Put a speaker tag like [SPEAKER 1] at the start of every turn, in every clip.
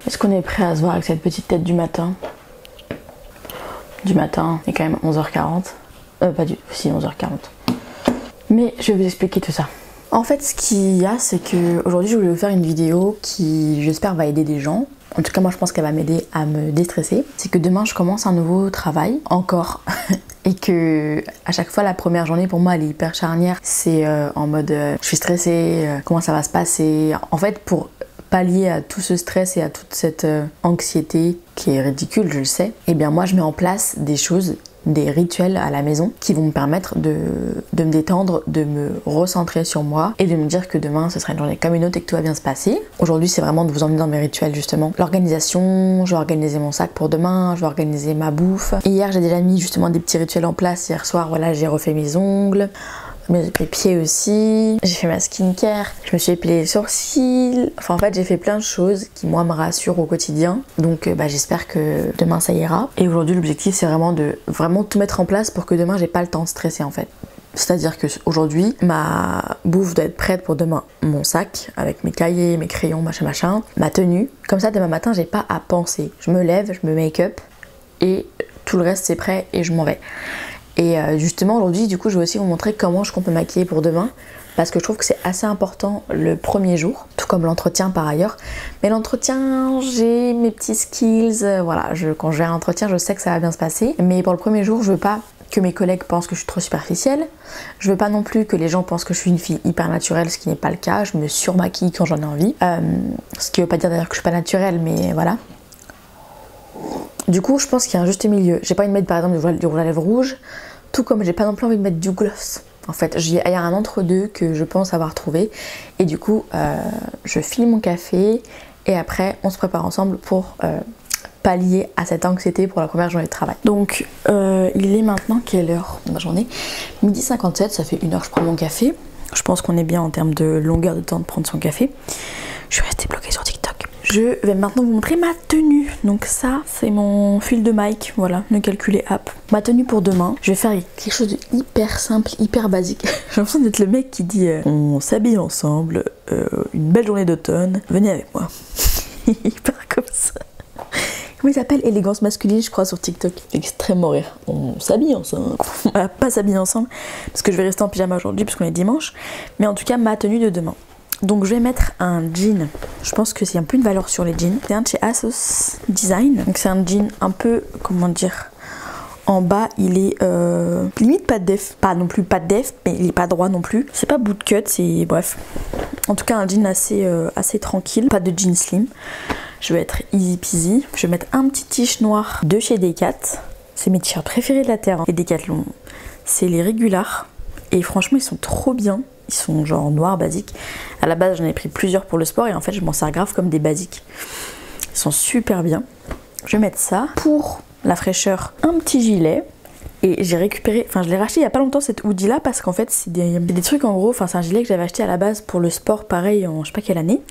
[SPEAKER 1] Est-ce qu'on est prêt à se voir avec cette petite tête du matin? Du matin, il est quand même 11h40. Si, 11h40. Mais je vais vous expliquer tout ça. En fait, ce qu'il y a, c'est que aujourd'hui, je voulais vous faire une vidéo qui, j'espère, va aider des gens. En tout cas, moi, je pense qu'elle va m'aider à me déstresser. C'est que demain, je commence un nouveau travail, encore. Et que à chaque fois, la première journée, pour moi, elle est hyper charnière. C'est en mode, je suis stressée, comment ça va se passer. En fait, pour pallier à tout ce stress et à toute cette anxiété qui est ridicule, je le sais, et bien moi, je mets en place des choses, des rituels à la maison qui vont me permettre de me détendre, de me recentrer sur moi et de me dire que demain ce sera une journée comme une autre et que tout va bien se passer. Aujourd'hui, c'est vraiment de vous emmener dans mes rituels justement. L'organisation, je vais organiser mon sac pour demain, je vais organiser ma bouffe. Hier, j'ai déjà mis justement des petits rituels en place. Hier soir, voilà, j'ai refait mes ongles, mes pieds aussi, j'ai fait ma skincare, je me suis épilé les sourcils, enfin en fait j'ai fait plein de choses qui moi me rassurent au quotidien, donc j'espère que demain ça ira. Et aujourd'hui l'objectif c'est vraiment de tout mettre en place pour que demain j'ai pas le temps de stresser en fait. C'est-à-dire que aujourd'hui ma bouffe doit être prête pour demain, mon sac avec mes cahiers, mes crayons, machin, ma tenue, comme ça demain matin j'ai pas à penser, je me lève, je me make-up et tout le reste c'est prêt et je m'en vais. Et justement aujourd'hui du coup je vais aussi vous montrer comment je compte me maquiller pour demain parce que je trouve que c'est assez important le premier jour, tout comme l'entretien par ailleurs. Mais l'entretien, j'ai mes petits skills, voilà, quand j'ai un entretien je sais que ça va bien se passer. Mais pour le premier jour je veux pas que mes collègues pensent que je suis trop superficielle. Je veux pas non plus que les gens pensent que je suis une fille hyper naturelle, ce qui n'est pas le cas. Je me surmaquille quand j'en ai envie. Ce qui veut pas dire d'ailleurs que je suis pas naturelle, mais voilà. Du coup, je pense qu'il y a un juste milieu. J'ai pas envie de mettre par exemple du rouge à lèvres rouge, tout comme j'ai pas non plus envie de mettre du gloss. En fait, il y a un entre-deux que je pense avoir trouvé. Et du coup, je file mon café et après, on se prépare ensemble pour pallier à cette anxiété pour la première journée de travail. Donc, il est maintenant quelle heure dans la journée? 12h57, ça fait 1 heure que je prends mon café. Je pense qu'on est bien en termes de longueur de temps de prendre son café. Je suis restée bloquée sur TikTok. Je vais maintenant vous montrer ma tenue. Donc ça, c'est mon fil de Mike, voilà, le calculer app. Ma tenue pour demain, je vais faire quelque chose de hyper simple, hyper basique. J'ai l'impression d'être le mec qui dit on s'habille ensemble, une belle journée d'automne, venez avec moi. Hyper comme ça. Comment il s'appelle? Élégance masculine, je crois, sur TikTok. Extrêmement rire. On s'habille ensemble. On va pas s'habiller ensemble, parce que je vais rester en pyjama aujourd'hui, parce qu'on est dimanche. Mais en tout cas, ma tenue de demain. Donc je vais mettre un jean, je pense que c'est un peu une valeur sur les jeans. C'est un de chez ASOS Design, donc c'est un jean un peu, comment dire, en bas il est limite pas de def, pas non plus pas de def, mais il est pas droit non plus. C'est pas bootcut, c'est bref. En tout cas un jean assez tranquille, pas de jean slim. Je vais être easy peasy. Je vais mettre un petit t-shirt noir de chez Decat. C'est mes t-shirts préférés de la terre, hein. Les Decathlon, c'est les Regular. Et franchement ils sont trop bien. Ils sont genre noirs basiques. À la base j'en ai pris plusieurs pour le sport et en fait je m'en sers grave comme des basiques. Ils sont super bien. Je vais mettre ça. Pour la fraîcheur, un petit gilet. Et j'ai récupéré, enfin je l'ai racheté il y a pas longtemps cette hoodie là parce qu'en fait c'est des trucs en gros, enfin c'est un gilet que j'avais acheté à la base pour le sport pareil en je sais pas quelle année.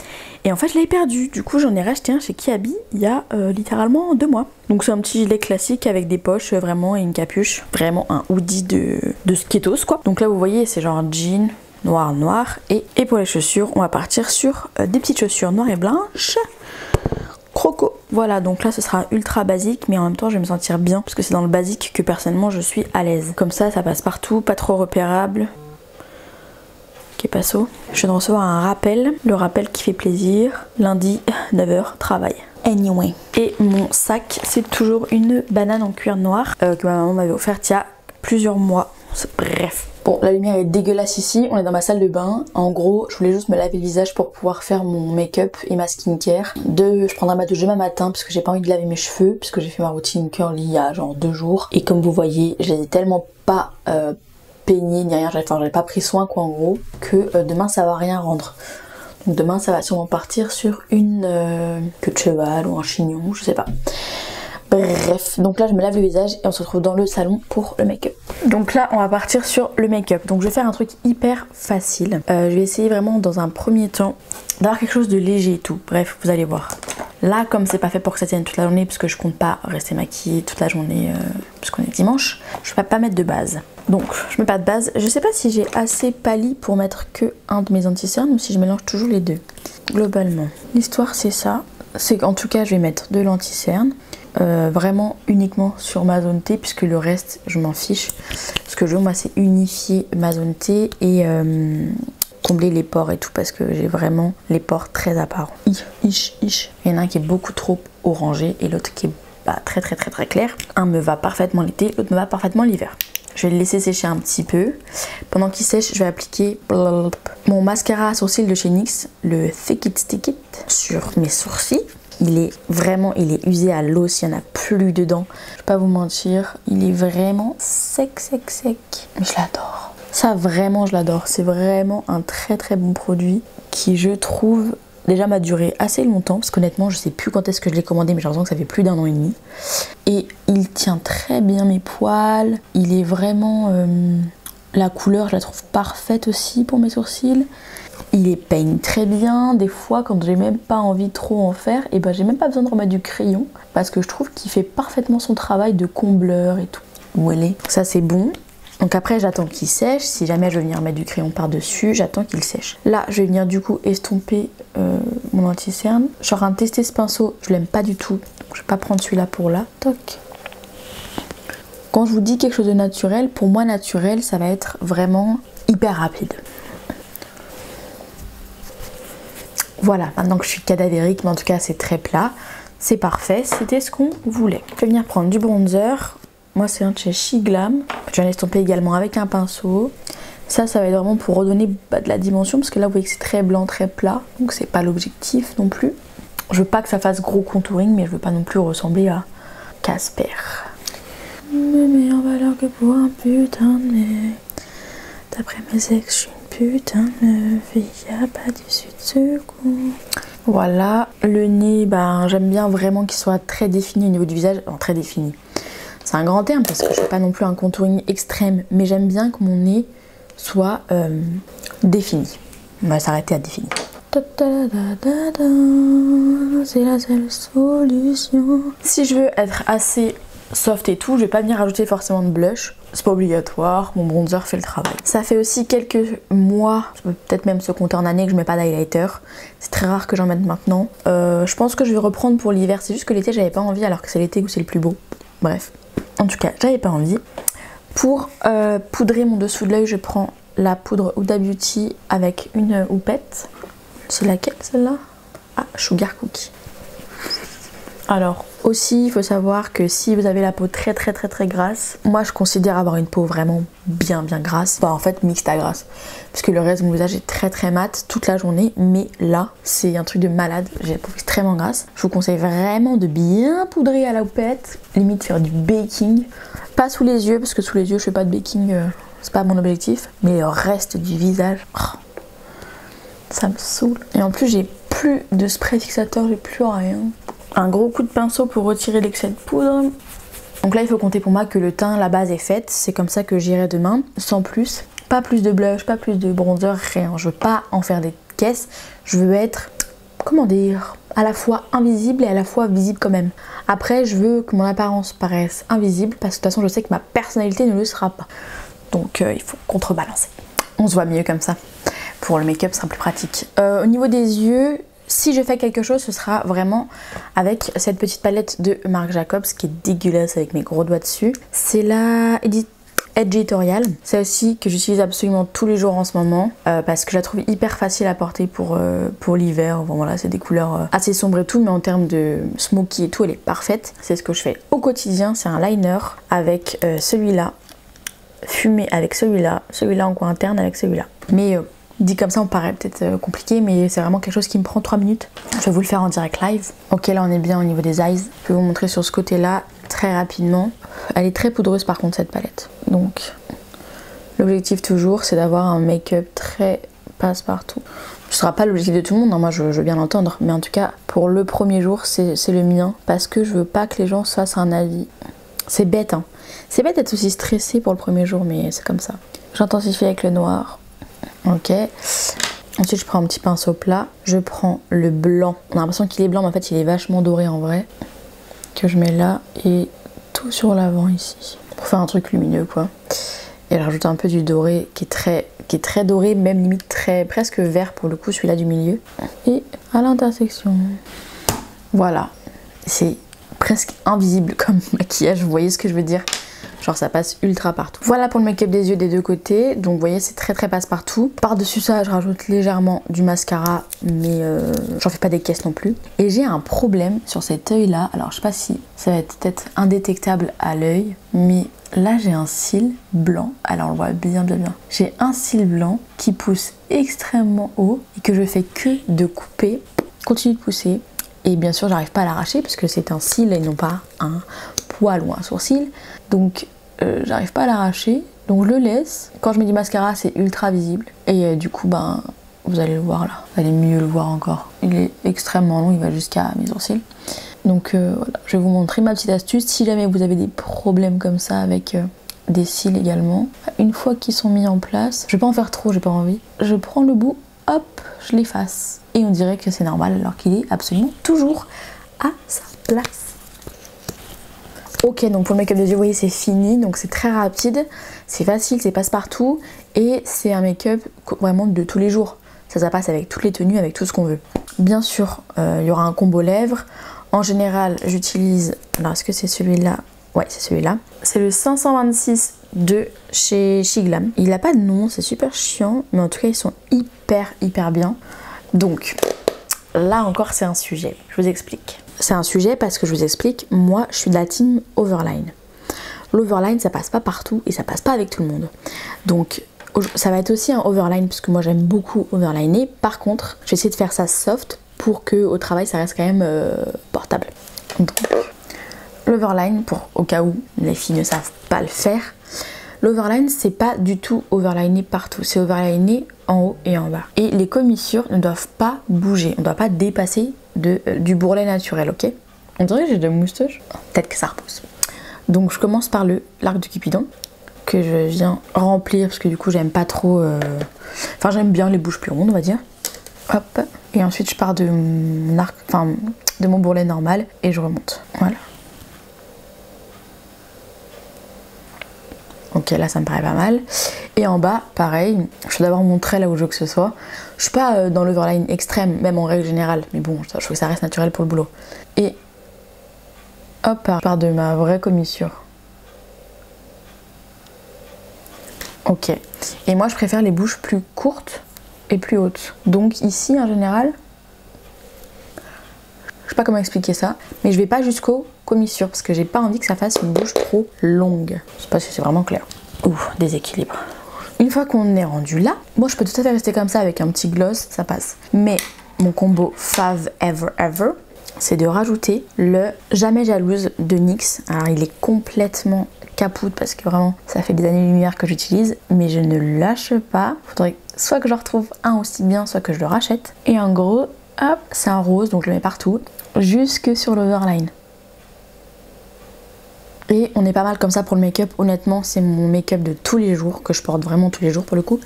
[SPEAKER 1] Et en fait je l'ai perdu, du coup j'en ai racheté un chez Kiabi il y a littéralement 2 mois. Donc c'est un petit gilet classique avec des poches vraiment et une capuche. Vraiment un hoodie de skatos quoi. Donc là vous voyez c'est genre un jean noir et pour les chaussures on va partir sur des petites chaussures noires et blanches croco. Voilà, donc là ce sera ultra basique mais en même temps je vais me sentir bien parce que c'est dans le basique que personnellement je suis à l'aise. Comme ça passe partout, pas trop repérable. Ok, passo. Je viens de recevoir un rappel, le rappel qui fait plaisir. Lundi 9h travail. Anyway. Et mon sac c'est toujours une banane en cuir noir que ma maman m'avait offerte il y a plusieurs mois. Bref. Bon, la lumière est dégueulasse ici, on est dans ma salle de bain. En gros, je voulais juste me laver le visage pour pouvoir faire mon make-up et ma skincare. Je prendrai ma douche demain matin parce que j'ai pas envie de laver mes cheveux, puisque j'ai fait ma routine curly il y a genre 2 jours. Et comme vous voyez, je les ai tellement pas peignés ni rien, j'avais pas pris soin quoi en gros, que demain ça va rien rendre. Donc demain ça va sûrement partir sur une queue de cheval ou un chignon, je sais pas. Bref, donc là je me lave le visage et on se retrouve dans le salon pour le make-up. Donc là on va partir sur le make-up. Donc je vais faire un truc hyper facile. Je vais essayer vraiment dans un premier temps d'avoir quelque chose de léger et tout. Bref, vous allez voir. Là comme c'est pas fait pour que ça tienne toute la journée, parce que je compte pas rester maquillée toute la journée puisqu'on est dimanche, je vais pas mettre de base. Donc je mets pas de base. Je sais pas si j'ai assez pâli pour mettre que un de mes anti-cernes ou si je mélange toujours les deux. Globalement, l'histoire c'est ça. c'est qu'en tout cas je vais mettre de l'anti-cerne. Vraiment uniquement sur ma zone T, puisque le reste je m'en fiche. Ce que je veux moi c'est unifier ma zone T et combler les pores et tout, parce que j'ai vraiment les pores très apparents. Il y en a un qui est beaucoup trop orangé et l'autre qui est très clair. Un me va parfaitement l'été, l'autre me va parfaitement l'hiver. Je vais le laisser sécher un petit peu. Pendant qu'il sèche, je vais appliquer mon mascara à sourcils de chez NYX, le Thick It Stick It, sur mes sourcils. Il est usé à l'os, il n'y en a plus dedans. Je vais pas vous mentir, il est vraiment sec. Mais je l'adore. Ça vraiment, je l'adore. C'est vraiment un très bon produit qui, je trouve, déjà m'a duré assez longtemps. Parce qu'honnêtement, je sais plus quand est-ce que je l'ai commandé, mais j'ai l'impression que ça fait plus d'1 an et demi. Et il tient très bien mes poils. Il est vraiment... la couleur, je la trouve parfaite aussi pour mes sourcils. Il peigne très bien. Des fois, quand j'ai même pas envie trop en faire, et ben j'ai même pas besoin de remettre du crayon parce que je trouve qu'il fait parfaitement son travail de combleur et tout. Où elle est. Ça c'est bon. Donc après j'attends qu'il sèche. Si jamais je veux venir mettre du crayon par dessus, j'attends qu'il sèche. Là je vais venir du coup estomper mon anti-cerne. Je suis en train de tester ce pinceau, je l'aime pas du tout. Donc je vais pas prendre celui-là pour là. Toc. Quand je vous dis quelque chose de naturel, pour moi naturel ça va être vraiment hyper rapide. Voilà, maintenant que je suis cadavérique, mais en tout cas c'est très plat, c'est parfait, c'était ce qu'on voulait. Je vais venir prendre du bronzer, moi c'est un de chez Shiglam, je viens l'estomper également avec un pinceau. Ça va être vraiment pour redonner de la dimension, parce que là vous voyez que c'est très blanc, très plat, donc c'est pas l'objectif non plus. Je veux pas que ça fasse gros contouring, mais je veux pas non plus ressembler à Casper. Me met en valeur que pour un putain de mec. D'après mes ex, je suis une putain de fille, y'a pas d'issue de secours. Voilà, le nez, j'aime bien vraiment qu'il soit très défini au niveau du visage. Enfin, très défini. C'est un grand terme parce que je fais pas non plus un contouring extrême, mais j'aime bien que mon nez soit défini. On va s'arrêter à défini. C'est la seule solution. Si je veux être assez soft et tout, je vais pas venir rajouter forcément de blush, c'est pas obligatoire, mon bronzer fait le travail. Ça fait aussi quelques mois, je peux peut-être même se compter en années que je mets pas d'highlighter, c'est très rare que j'en mette maintenant. Je pense que je vais reprendre pour l'hiver, c'est juste que l'été j'avais pas envie alors que c'est l'été où c'est le plus beau. Bref, en tout cas j'avais pas envie. Pour poudrer mon dessous de l'œil, je prends la poudre Huda Beauty avec une houppette. C'est laquelle celle-là? Ah, Sugar Cookie. Alors aussi il faut savoir que si vous avez la peau très grasse, moi je considère avoir une peau vraiment bien grasse, en fait mixte à grasse, parce que le reste de mon visage est très mat toute la journée, mais là c'est un truc de malade, j'ai la peau extrêmement grasse. Je vous conseille vraiment de bien poudrer à la houppette, limite faire du baking, pas sous les yeux parce que sous les yeux je fais pas de baking, c'est pas mon objectif, mais le reste du visage, ça me saoule. Et en plus j'ai plus de spray fixateur, j'ai plus rien. Un gros coup de pinceau pour retirer l'excès de poudre. Donc là il faut compter pour moi que le teint, la base est faite. C'est comme ça que j'irai demain, sans plus. Pas plus de blush, pas plus de bronzer, rien. Je veux pas en faire des caisses. Je veux être, comment dire, à la fois invisible et à la fois visible quand même. Après je veux que mon apparence paraisse invisible, parce que de toute façon je sais que ma personnalité ne le sera pas. Donc il faut contrebalancer. On se voit mieux comme ça. Pour le make-up ce sera plus pratique. Au niveau des yeux, si je fais quelque chose, ce sera vraiment avec cette petite palette de Marc Jacobs qui est dégueulasse avec mes gros doigts dessus. C'est la Editorial. C'est aussi que j'utilise absolument tous les jours en ce moment parce que je la trouve hyper facile à porter pour l'hiver. Bon, voilà, c'est des couleurs assez sombres et tout, mais en termes de smoky et tout, elle est parfaite. C'est ce que je fais au quotidien. C'est un liner avec celui-là, fumé avec celui-là en coin interne avec celui-là. Mais dit comme ça on paraît peut-être compliqué, mais c'est vraiment quelque chose qui me prend 3 minutes. Je vais vous le faire en direct live. Ok, là on est bien au niveau des eyes. Je vais vous montrer sur ce côté là très rapidement. Elle est très poudreuse par contre cette palette. Donc l'objectif toujours c'est d'avoir un make-up très passe-partout. Ce sera pas l'objectif de tout le monde, hein, moi je veux bien l'entendre, mais en tout cas pour le premier jour c'est le mien, parce que je veux pas que les gens se fassent un avis. C'est bête, hein. C'est bête d'être aussi stressé pour le premier jour, mais c'est comme ça. J'intensifie avec le noir. Ok. Ensuite je prends un petit pinceau plat. Je prends le blanc. On a l'impression qu'il est blanc, mais en fait il est vachement doré en vrai. Que je mets là et tout sur l'avant ici. Pour faire un truc lumineux quoi. Et je rajoute un peu du doré qui est très doré, même limite presque vert pour le coup, celui-là du milieu. Et à l'intersection. Voilà, c'est presque invisible comme maquillage, vous voyez ce que je veux dire? Genre ça passe ultra partout. Voilà pour le make-up des yeux des deux côtés. Donc vous voyez c'est très passe-partout. Par-dessus ça je rajoute légèrement du mascara. Mais j'en fais pas des caisses non plus. Et j'ai un problème sur cet œil là. Alors je sais pas si ça va être peut-être indétectable à l'œil. Mais là j'ai un cil blanc. Alors on le voit bien. J'ai un cil blanc qui pousse extrêmement haut. Et que je fais que de couper. Continue de pousser. Et bien sûr j'arrive pas à l'arracher. Parce que c'est un cil et non pas un poil ou un sourcil. Donc j'arrive pas à l'arracher, donc je le laisse. Quand je mets du mascara c'est ultra visible et du coup ben vous allez le voir là, vous allez mieux le voir encore. Il est extrêmement long, il va jusqu'à mes sourcils. Donc voilà, je vais vous montrer ma petite astuce. Si jamais vous avez des problèmes comme ça avec des cils également, une fois qu'ils sont mis en place, je vais pas en faire trop, j'ai pas envie. Je prends le bout, hop, je l'efface. Et on dirait que c'est normal alors qu'il est absolument toujours à sa place. Ok, donc pour le make-up des yeux, vous voyez, c'est fini, donc c'est très rapide, c'est facile, c'est passe-partout, et c'est un make-up vraiment de tous les jours. Ça passe avec toutes les tenues, avec tout ce qu'on veut. Bien sûr, il y aura un combo lèvres. En général, j'utilise, alors est-ce que c'est celui-là? Ouais, c'est celui-là. C'est le 526 de chez Shiglam. Il n'a pas de nom, c'est super chiant, mais en tout cas, ils sont hyper bien. Donc, là encore, c'est un sujet, je vous explique. C'est un sujet parce que je vous explique, moi je suis de la team overline. L'overline ça passe pas partout et ça passe pas avec tout le monde. Donc ça va être aussi un overline parce que moi j'aime beaucoup overliner. Par contre, je vais essayer de faire ça soft pour que au travail ça reste quand même portable. Donc l'overline, pour au cas où les filles ne savent pas le faire, l'overline c'est pas du tout overliné partout, c'est overliné en haut et en bas. Et les commissures ne doivent pas bouger, on ne doit pas dépasser du bourrelet naturel, ok? On dirait que j'ai de la moustache, peut-être que ça repousse. Donc je commence par l'arc du Cupidon que je viens remplir parce que du coup j'aime pas trop, enfin j'aime bien les bouches plus rondes on va dire. Hop, et ensuite je pars de mon arc, enfin de mon bourrelet normal et je remonte, voilà. Ok, là ça me paraît pas mal. Et en bas, pareil, je vais d'abord mon trait là où je veux que ce soit. Je suis pas dans l'overline extrême, même en règle générale, mais bon, je veux que ça reste naturel pour le boulot. Et hop, je pars de ma vraie commissure. Ok. Et moi je préfère les bouches plus courtes et plus hautes. Donc ici en général, je sais pas comment expliquer ça, mais je vais pas jusqu'aux commissures parce que j'ai pas envie que ça fasse une bouche trop longue. Je sais pas si c'est vraiment clair. Ouh, déséquilibre. Une fois qu'on est rendu là, moi je peux tout à fait rester comme ça avec un petit gloss, ça passe. Mais mon combo fave ever, c'est de rajouter le Jamais Jalouse de NYX. Alors il est complètement capoute parce que vraiment ça fait des années-lumière que j'utilise, mais je ne le lâche pas. Faudrait soit que je retrouve un aussi bien, soit que je le rachète. Et en gros, hop, c'est un rose, donc je le mets partout, jusque sur l'overline. Et on est pas mal comme ça pour le make-up. Honnêtement, c'est mon make-up de tous les jours, que je porte vraiment tous les jours pour le coup.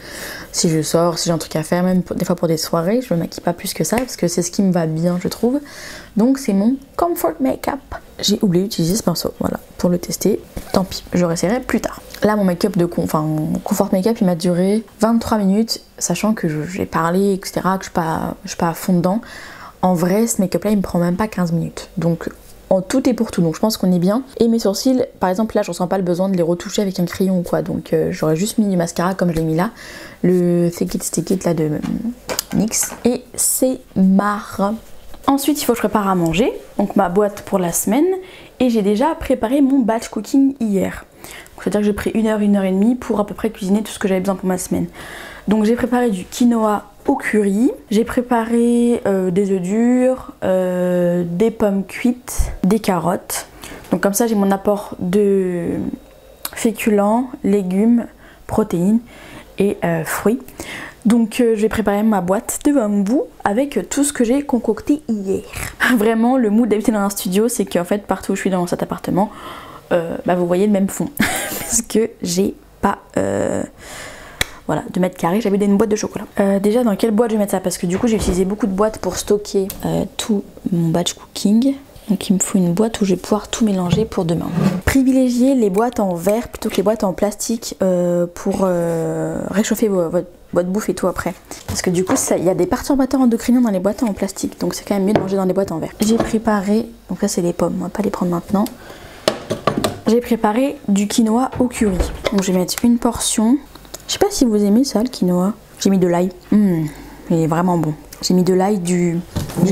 [SPEAKER 1] Si je sors, si j'ai un truc à faire, même des fois pour des soirées, je me maquille pas plus que ça parce que c'est ce qui me va bien, je trouve. Donc c'est mon comfort make-up. J'ai oublié d'utiliser ce pinceau, voilà, pour le tester. Tant pis, je réessayerai plus tard. Là, mon make-up mon comfort make-up, il m'a duré 23 minutes, sachant que j'ai parlé, etc., que je suis pas à fond dedans. En vrai, ce make-up-là, il me prend même pas 15 minutes. Donc en tout et pour tout, donc je pense qu'on est bien. Et mes sourcils, par exemple là je ressens pas le besoin de les retoucher avec un crayon ou quoi, donc j'aurais juste mis du mascara comme je l'ai mis là, le Fake It Stick It là de NYX, et c'est marre. Ensuite il faut que je prépare à manger, donc ma boîte pour la semaine, et j'ai déjà préparé mon batch cooking hier. C'est-à-dire que j'ai pris 1 heure, 1 heure et demie pour à peu près cuisiner tout ce que j'avais besoin pour ma semaine. Donc j'ai préparé du quinoa au curry, j'ai préparé des œufs durs, des pommes cuites, des carottes. Donc comme ça j'ai mon apport de féculents, légumes, protéines et fruits. Donc je vais préparer ma boîte devant vous avec tout ce que j'ai concocté hier. Vraiment le mood d'habiter dans un studio, c'est qu'en fait partout où je suis dans cet appartement, vous voyez le même fond. Parce que j'ai pas voilà, 2 mètres carrés, j'avais une boîte de chocolat. Déjà dans quelle boîte je vais mettre ça? Parce que du coup j'ai utilisé beaucoup de boîtes pour stocker tout mon batch cooking. Donc il me faut une boîte où je vais pouvoir tout mélanger pour demain. Privilégiez les boîtes en verre plutôt que les boîtes en plastique pour réchauffer votre boîte bouffe et tout après. Parce que du coup, il y a des perturbateurs endocriniens dans les boîtes en plastique. Donc c'est quand même mieux de manger dans des boîtes en verre. J'ai préparé, donc là c'est les pommes, on va pas les prendre maintenant. J'ai préparé du quinoa au curry. Donc je vais mettre une portion. Je sais pas si vous aimez ça, le quinoa. J'ai mis de l'ail. Il est vraiment bon. J'ai mis de l'ail, du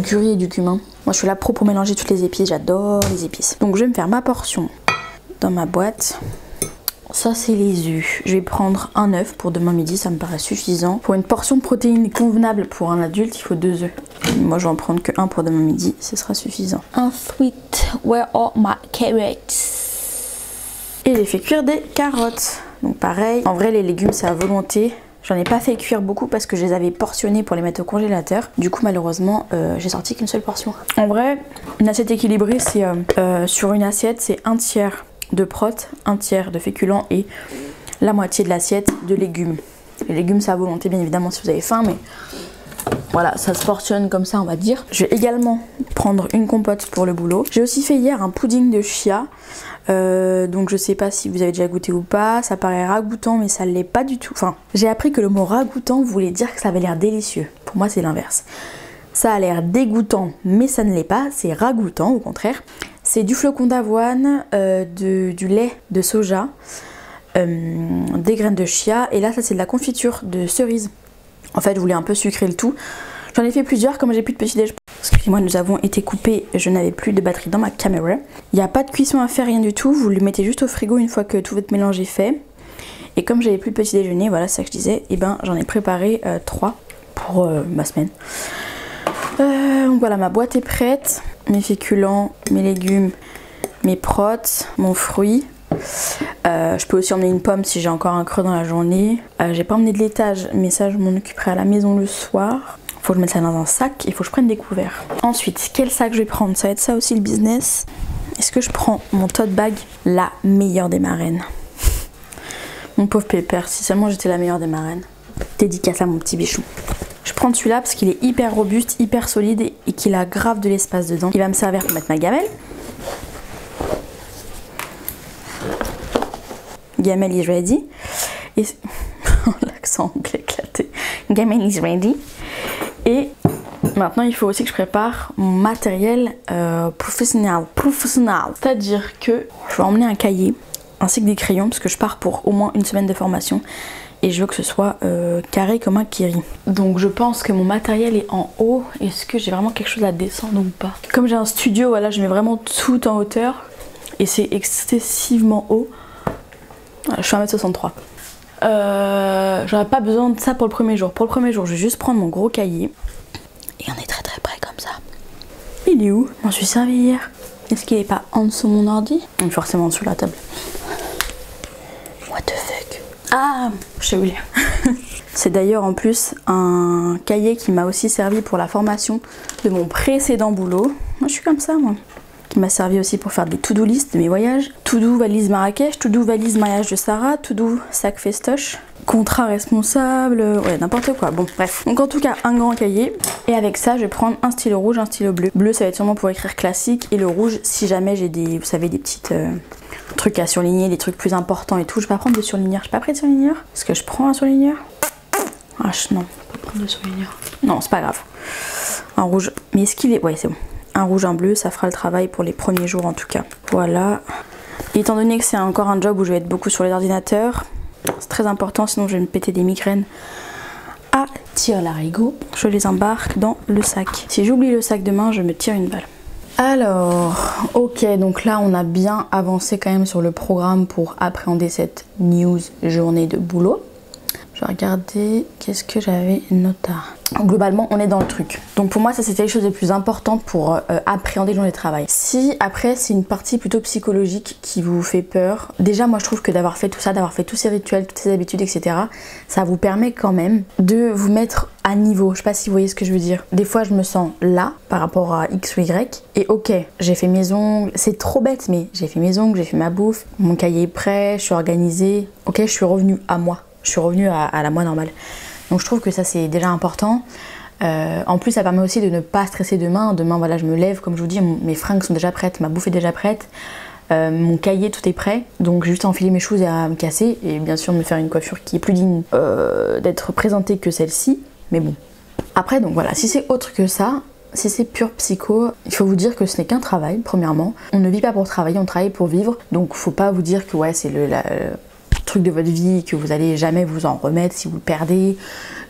[SPEAKER 1] curry et du cumin. Moi je suis là pour mélanger toutes les épices, j'adore les épices. Donc je vais me faire ma portion dans ma boîte. Ça c'est les œufs. Je vais prendre un œuf pour demain midi, ça me paraît suffisant. Pour une portion de protéines convenable pour un adulte, il faut 2 œufs. Moi je vais en prendre que un pour demain midi, ce sera suffisant. Ensuite, where are my carrots? Et j'ai fait cuire des carottes. Donc pareil, en vrai les légumes c'est à volonté. J'en ai pas fait cuire beaucoup parce que je les avais portionnés pour les mettre au congélateur. Du coup malheureusement j'ai sorti qu'une seule portion. En vrai, une assiette équilibrée c'est sur une assiette c'est 1/3 de prot, 1/3 de féculents et la moitié de l'assiette de légumes. Les légumes c'est à volonté bien évidemment si vous avez faim, mais voilà, ça se portionne comme ça on va dire. Je vais également prendre une compote pour le boulot. J'ai aussi fait hier un pudding de chia. Donc je sais pas si vous avez déjà goûté ou pas, ça paraît ragoûtant mais ça l'est pas du tout. Enfin, j'ai appris que le mot ragoûtant voulait dire que ça avait l'air délicieux. Pour moi c'est l'inverse. Ça a l'air dégoûtant mais ça ne l'est pas, c'est ragoûtant au contraire. C'est du flocon d'avoine, du lait de soja, des graines de chia et là ça c'est de la confiture de cerise. En fait je voulais un peu sucrer le tout. J'en ai fait plusieurs comme j'ai plus de petit déj. Excusez-moi, nous avons été coupés, je n'avais plus de batterie dans ma caméra. Il n'y a pas de cuisson à faire, rien du tout. Vous le mettez juste au frigo une fois que tout votre mélange est fait. Et comme j'avais plus de petit déjeuner, voilà, c'est ça que je disais, et ben j'en ai préparé 3 pour ma semaine. Donc voilà, ma boîte est prête. Mes féculents, mes légumes, mes protes, mon fruit. Je peux aussi emmener une pomme si j'ai encore un creux dans la journée. J'ai pas emmené de laitage, mais ça je m'en occuperai à la maison le soir. Faut que je mette ça dans un sac, il faut que je prenne des couverts. Ensuite, quel sac je vais prendre? Ça va être ça aussi le business. Est-ce que je prends mon tote bag? La meilleure des marraines. Mon pauvre pépère, si seulement j'étais la meilleure des marraines. Dédicace à mon petit bichon. Je prends celui-là parce qu'il est hyper robuste, hyper solide et qu'il a grave de l'espace dedans. Il va me servir pour mettre ma gamelle. Gamelle is ready. Et l'accent anglais éclaté. Gamelle is ready. Et maintenant il faut aussi que je prépare mon matériel professionnel. C'est-à-dire que je vais emmener un cahier ainsi que des crayons parce que je pars pour au moins une semaine de formation et je veux que ce soit carré comme un kiri. Donc je pense que mon matériel est en haut. Est-ce que j'ai vraiment quelque chose à descendre ou pas? Comme j'ai un studio, voilà, je mets vraiment tout en hauteur et c'est excessivement haut. Voilà, je suis 1m63. J'aurais pas besoin de ça pour le premier jour. Pour le premier jour, je vais juste prendre mon gros cahier. Et on est très près comme ça. Il est où? Je m'en suis servi hier. Est-ce qu'il est pas en dessous de mon ordi? Forcément en dessous de la table. What the fuck? Ah, je sais où il est. C'est d'ailleurs en plus un cahier qui m'a aussi servi pour la formation de mon précédent boulot. Moi je suis comme ça moi. Qui m'a servi aussi pour faire des to-do list de mes voyages. To-do valise Marrakech, to-do valise mariage de Sarah, to-do sac festoche, contrat responsable, ouais n'importe quoi. Bon bref. Donc en tout cas un grand cahier. Et avec ça je vais prendre un stylo rouge, un stylo bleu. Bleu ça va être sûrement pour écrire classique et le rouge si jamais j'ai des, vous savez, des petites trucs à surligner, des trucs plus importants et tout. Je vais pas prendre de surligneur. Je suis pas prête de surligneur. Est-ce que je prends un surligneur? Ah non, je peux pas prendre de surligneur. Non c'est pas grave. Un rouge. Mais est-ce qu'il est... Ouais c'est bon. Un rouge, un bleu, ça fera le travail pour les premiers jours en tout cas. Voilà. Et étant donné que c'est encore un job où je vais être beaucoup sur les ordinateurs, c'est très important sinon je vais me péter des migraines à tire-larigot. Je les embarque dans le sac. Si j'oublie le sac demain, je me tire une balle. Alors, ok, donc là on a bien avancé quand même sur le programme pour appréhender cette news journée de boulot. Je vais regarder qu'est-ce que j'avais noté. Globalement, on est dans le truc. Donc pour moi, ça c'était les choses les plus importantes pour appréhender le journée de travail. Si après, c'est une partie plutôt psychologique qui vous fait peur, déjà moi je trouve que d'avoir fait tout ça, d'avoir fait tous ces rituels, toutes ces habitudes, etc., ça vous permet quand même de vous mettre à niveau. Je sais pas si vous voyez ce que je veux dire. Des fois, je me sens là par rapport à X ou Y. Et ok, j'ai fait mes ongles. C'est trop bête, mais j'ai fait mes ongles, j'ai fait ma bouffe. Mon cahier est prêt, je suis organisée. Ok, je suis revenue à moi. Je suis revenue à la moi normale. Donc je trouve que ça c'est déjà important. En plus ça permet aussi de ne pas stresser demain. Demain voilà je me lève, comme je vous dis, mes fringues sont déjà prêtes, ma bouffe est déjà prête. mon cahier tout est prêt, donc j'ai juste à enfiler mes choses et à me casser et bien sûr me faire une coiffure qui est plus digne d'être présentée que celle-ci, mais bon. Après donc voilà, si c'est autre que ça, si c'est pur psycho, il faut vous dire que ce n'est qu'un travail, premièrement. On ne vit pas pour travailler, on travaille pour vivre, donc faut pas vous dire que ouais c'est le truc de votre vie, que vous allez jamais vous en remettre si vous le perdez,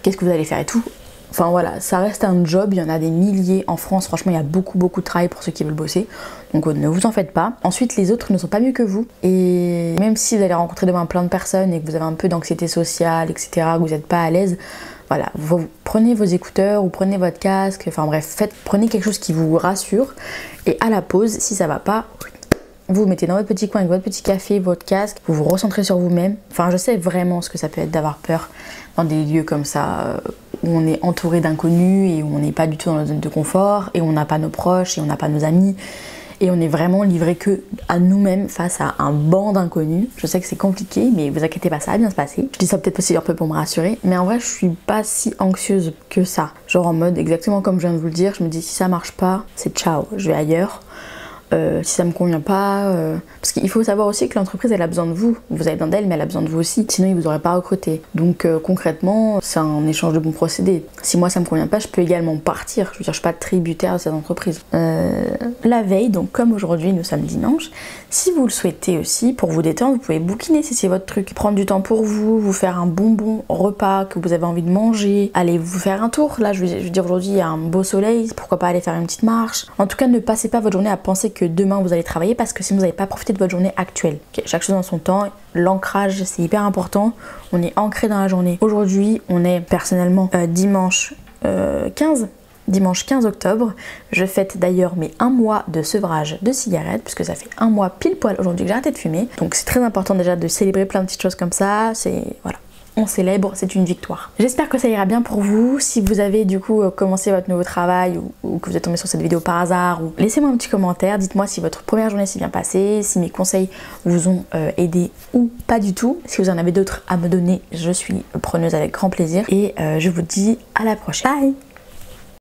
[SPEAKER 1] qu'est-ce que vous allez faire et tout. Enfin voilà, ça reste un job, il y en a des milliers en France, franchement il y a beaucoup de travail pour ceux qui veulent bosser, donc ne vous en faites pas. Ensuite les autres ne sont pas mieux que vous, et même si vous allez rencontrer demain plein de personnes et que vous avez un peu d'anxiété sociale, etc., que vous n'êtes pas à l'aise, voilà, vous prenez vos écouteurs ou prenez votre casque, enfin bref, prenez quelque chose qui vous rassure, et à la pause, si ça va pas, vous vous mettez dans votre petit coin avec votre petit café, votre casque, vous vous recentrez sur vous-même. Enfin, je sais vraiment ce que ça peut être d'avoir peur dans des lieux comme ça, où on est entouré d'inconnus et où on n'est pas du tout dans notre zone de confort, et où on n'a pas nos proches, et on n'a pas nos amis, et on est vraiment livré que à nous-mêmes face à un banc d'inconnus. Je sais que c'est compliqué, mais vous inquiétez pas, ça va bien se passer. Je dis ça peut-être aussi un peu pour me rassurer, mais en vrai, je suis pas si anxieuse que ça. Genre en mode, exactement comme je viens de vous le dire, je me dis si ça marche pas, c'est ciao, je vais ailleurs. Si ça me convient pas, parce qu'il faut savoir aussi que l'entreprise elle a besoin de vous, vous avez besoin d'elle mais elle a besoin de vous aussi, sinon ils vous auraient pas recruté. Donc concrètement c'est un échange de bons procédés. Si moi ça me convient pas, je peux également partir, je veux dire je suis pas tributaire de cette entreprise. La veille, donc comme aujourd'hui nous sommes dimanche, si vous le souhaitez aussi, pour vous détendre, vous pouvez bouquiner si c'est votre truc, prendre du temps pour vous, vous faire un bon repas que vous avez envie de manger, allez vous faire un tour, là je veux dire aujourd'hui il y a un beau soleil, pourquoi pas aller faire une petite marche. En tout cas ne passez pas votre journée à penser que demain vous allez travailler parce que sinon vous n'avez pas profité de votre journée actuelle. Okay, chaque chose en son temps, l'ancrage c'est hyper important, on est ancré dans la journée. Aujourd'hui on est personnellement dimanche 15 octobre, je fête d'ailleurs mes 1 mois de sevrage de cigarettes puisque ça fait 1 mois pile poil aujourd'hui que j'ai arrêté de fumer, donc c'est très important déjà de célébrer plein de petites choses comme ça, c'est voilà. On célèbre, c'est une victoire. J'espère que ça ira bien pour vous. Si vous avez du coup commencé votre nouveau travail ou que vous êtes tombé sur cette vidéo par hasard, ou laissez-moi un petit commentaire, dites-moi si votre première journée s'est bien passée, si mes conseils vous ont aidé ou pas du tout. Si vous en avez d'autres à me donner, je suis preneuse avec grand plaisir. Et je vous dis à la prochaine. Bye!